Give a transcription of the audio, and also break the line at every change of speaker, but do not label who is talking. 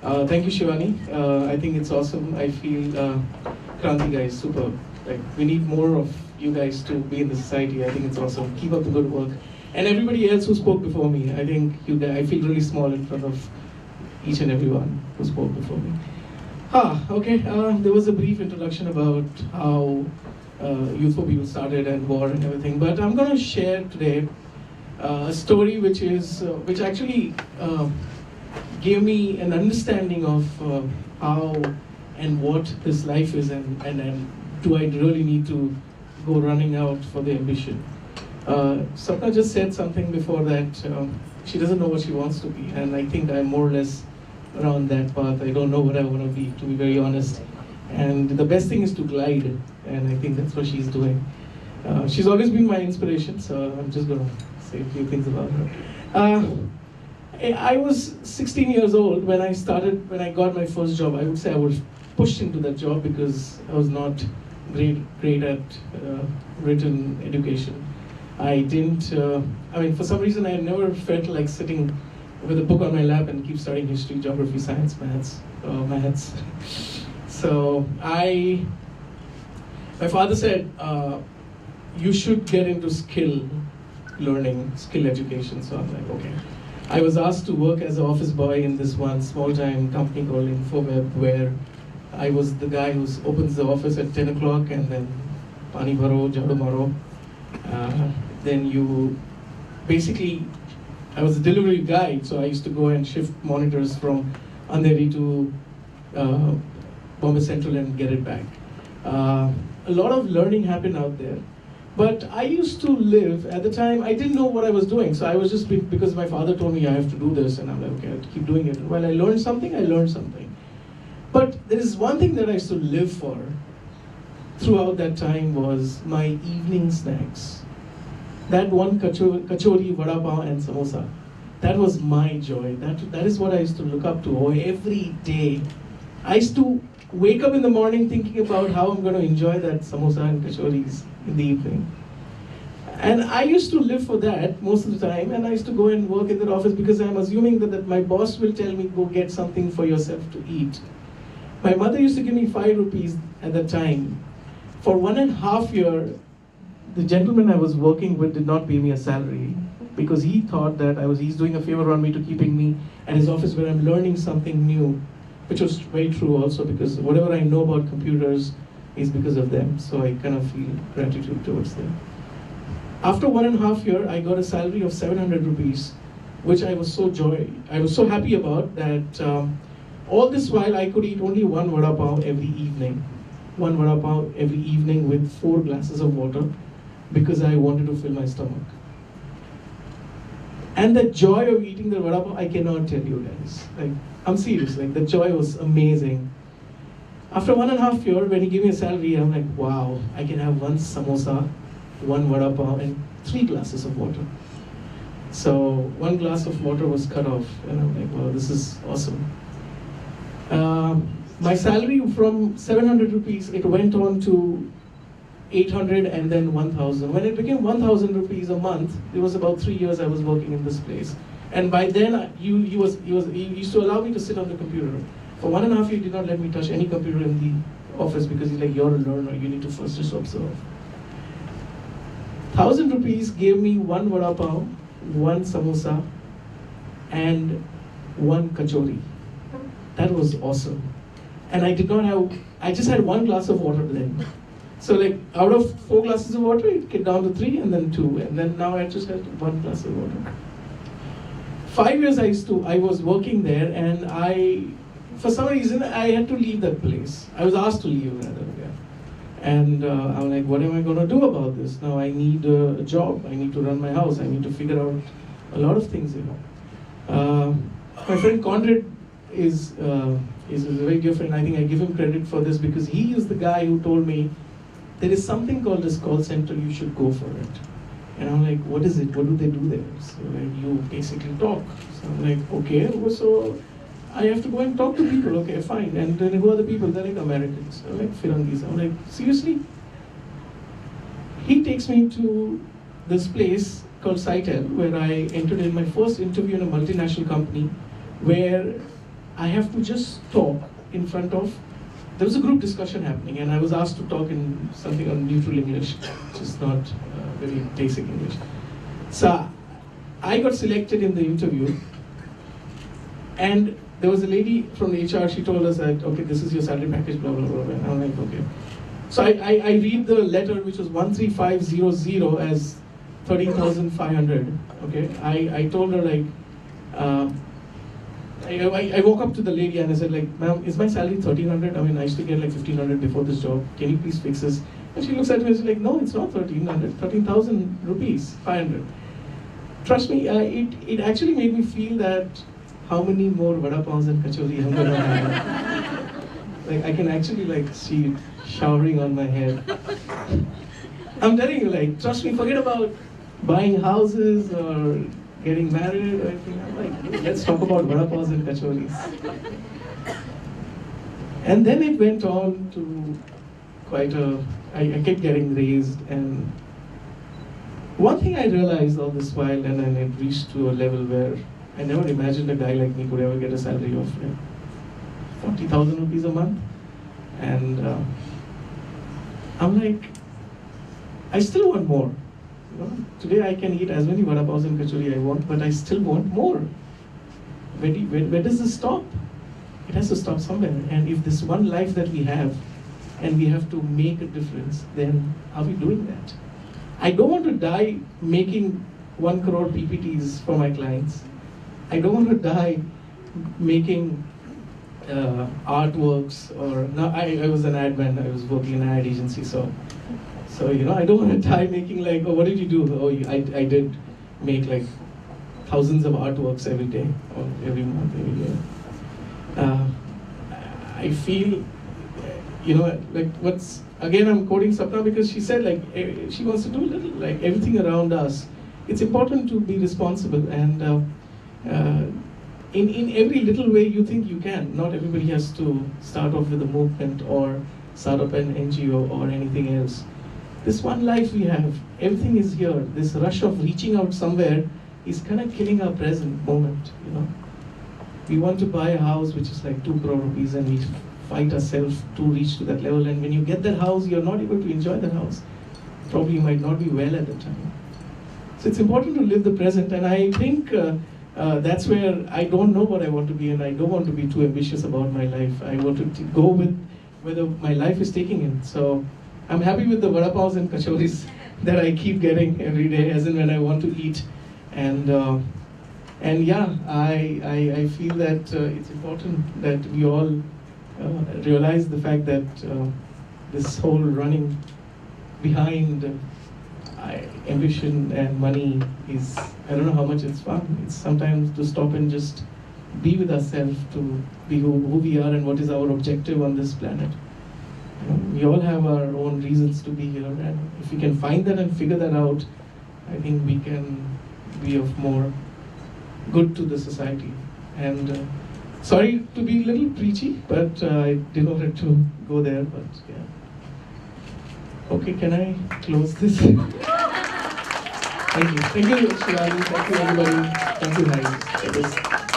Thank you, Shivani. I think it's awesome. I feel Kranti guys, superb. Like we need more of you guys to be in the society. I think it's awesome. Keep up the good work. And everybody else who spoke before me, I think you guys, I feel really small in front of each and everyone who spoke before me. Okay. There was a brief introduction about how Youth for People started and war and everything. But I'm going to share today a story which actually gave me an understanding of how and what this life is, and do I really need to go running out for the ambition. Sapna just said something before that she doesn't know what she wants to be, and I think I'm more or less around that path. I don't know what I want to be very honest. And the best thing is to glide, and I think that's what she's doing. She's always been my inspiration, so I'm just going to say a few things about her. I was 16 years old when I got my first job. I would say I was pushed into that job because I was not great at written education. I didn't, for some reason I never felt like sitting with a book on my lap and keep studying history, geography, science, maths. So my father said, you should get into skill learning, skill education. So I'm like, okay. I was asked to work as an office boy in this one small-time company called Infoweb, where I was the guy who opens the office at 10 o'clock and then pani bharo, jhadu maro. Then you basically, I was a delivery guy, so I used to go and shift monitors from Andheri to Bombay Central and get it back. A lot of learning happened out there. But I used to live, at the time, I didn't know what I was doing. So I was just, because my father told me I have to do this, and I'm like, okay, I'll keep doing it. And while I learned something. But there is one thing that I used to live for throughout that time was my evening snacks. That one kachori, vada pav and samosa. That was my joy. That is what I used to look up to every day. I used to wake up in the morning thinking about how I'm going to enjoy that samosa and kachoris in the evening. And I used to live for that most of the time, and I used to go and work in that office because I'm assuming that my boss will tell me, go get something for yourself to eat. My mother used to give me 5 rupees at that time. For 1.5 years, the gentleman I was working with did not pay me a salary because he thought that he's doing a favor on me to keeping me at his office where I'm learning something new, which was very true also, because whatever I know about computers is because of them. So I kind of feel gratitude towards them. After 1.5 years, I got a salary of 700 rupees, which I was so happy about that all this while I could eat only one vada pav every evening. One vada pav every evening with 4 glasses of water because I wanted to fill my stomach. And the joy of eating the vada pav, I cannot tell you guys. Like, I'm serious, like the joy was amazing. After 1.5 years, when he gave me a salary, I'm like, wow, I can have 1 samosa, 1 vada pav, and 3 glasses of water. So 1 glass of water was cut off, and I'm like, wow, this is awesome. My salary from 700 rupees, it went on to 800 and then 1,000. When it became 1,000 rupees a month, it was about 3 years I was working in this place. And by then, he used to allow me to sit on the computer. For 1.5 years, he did not let me touch any computer in the office because he's like, you're a learner, you need to first just observe. 1,000 rupees gave me 1 vada pav, 1 samosa, and 1 kachori. That was awesome. And I just had 1 glass of water then. So like out of 4 glasses of water, it came down to 3 and then 2. And then now I just had 1 glass of water. 5 years I was working there, and for some reason, I had to leave that place. I was asked to leave rather, yeah. And I'm like, what am I going to do about this? Now I need a job, I need to run my house, I need to figure out a lot of things, My friend Conrad is very different. I think I give him credit for this because he is the guy who told me, there is something called this call center, you should go for it. And I'm like, what is it? What do they do there? So like, you basically talk. So I'm like, okay, so I have to go and talk to people. Okay, fine. And then who are the people? They're like Americans. I'm like, Firangis. I'm like, seriously? He takes me to this place called Sitel, where I entered in my first interview in a multinational company, where I have to just talk in front of, there was a group discussion happening and I was asked to talk in something on neutral English, which is not very basic English. So I got selected in the interview and there was a lady from the HR, she told us that, okay, this is your salary package, blah, blah, blah, blah. And I'm like, okay. So I read the letter, which was 13500 as 13,500, okay? I told her like, I woke up to the lady and I said like, ma'am, is my salary 1,300? I mean, I used to get like 1,500 before this job. Can you please fix this? And she looks at me and says like, no, it's not 1,300, 13,000 rupees, 500. Trust me, it actually made me feel that how many more vada pavs and kachori I'm gonna have. Like I can actually like see it showering on my head. I'm telling you, like, trust me, forget about buying houses or getting married or anything. I'm like, let's talk about vada pavs and kachoris. And then it went on to quite I kept getting raised, and one thing I realized all this while, and then it reached to a level where I never imagined a guy like me could ever get a salary of like 40,000 rupees a month. And I'm like, I still want more. You know, today I can eat as many vada pavs and kachori I want, but I still want more. Where does this stop? It has to stop somewhere. And if this one life that we have, and we have to make a difference, then are we doing that? I don't want to die making 1 crore PPTs for my clients. I don't want to die making artworks, or no, I was an ad man, I was working in an ad agency, so you know, I don't want to die making like, oh, what did you do? Oh, I did make like thousands of artworks every day, or every month, every year. I feel, you know, like what's, again I'm quoting Sapna because she said like, she wants to do little, like everything around us. It's important to be responsible, and in every little way you think you can. Not everybody has to start off with a movement or start up an NGO or anything else. This one life we have, everything is here. This rush of reaching out somewhere is kind of killing our present moment, you know. We want to buy a house which is like 2 crore rupees, and we fight ourselves to reach to that level. And when you get that house, you're not able to enjoy that house. Probably you might not be well at the time. So it's important to live the present, and I think that's where I don't know what I want to be, and I don't want to be too ambitious about my life. I want to go with whether my life is taking in. So I'm happy with the vada pavs and kachoris that I keep getting every day, as in when I want to eat. And yeah, I feel that it's important that we all realize the fact that this whole running behind ambition and money is, I don't know how much it's fun. It's sometimes to stop and just be with ourselves, to be who we are and what is our objective on this planet. You know, we all have our own reasons to be here, and if we can find that and figure that out, I think we can be of more good to the society. And sorry to be a little preachy, but I didn't want to go there, but yeah. Okay, can I close this? Thank you. Thank you, Shivani. Thank you, everybody. Thank you, guys.